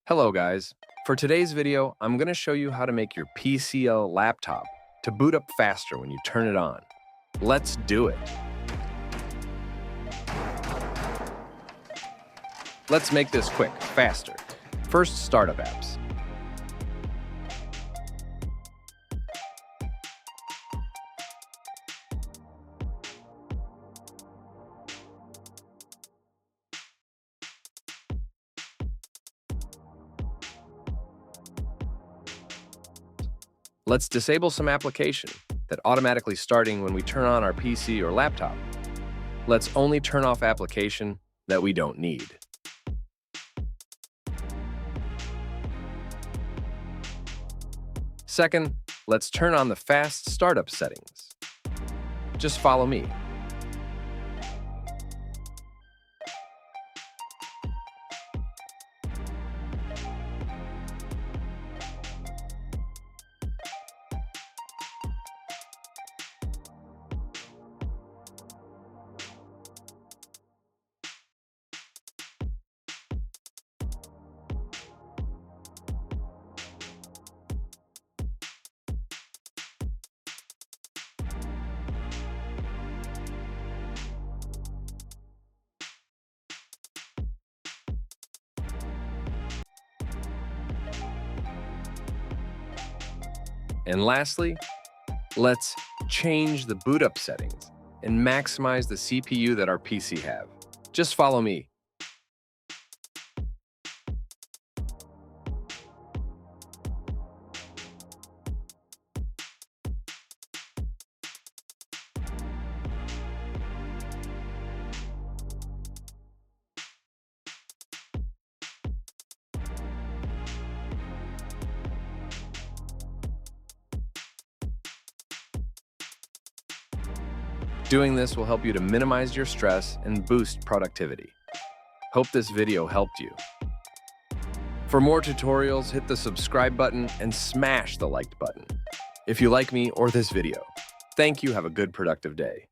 Hello guys. For today's video, I'm going to show you how to make your PC a laptop to boot up faster when you turn it on. Let's do it. Let's make this quick, faster. First, startup apps. Let's disable some application that automatically starting when we turn on our PC or laptop. Let's only turn off application that we don't need. Second, let's turn on the fast startup settings. Just follow me. And lastly, let's change the boot up settings and maximize the CPU that our PC have. Just follow me. Doing this will help you to minimize your stress and boost productivity. Hope this video helped you. For more tutorials, hit the subscribe button and smash the like button if you like me or this video. Thank you. Have a good, productive day.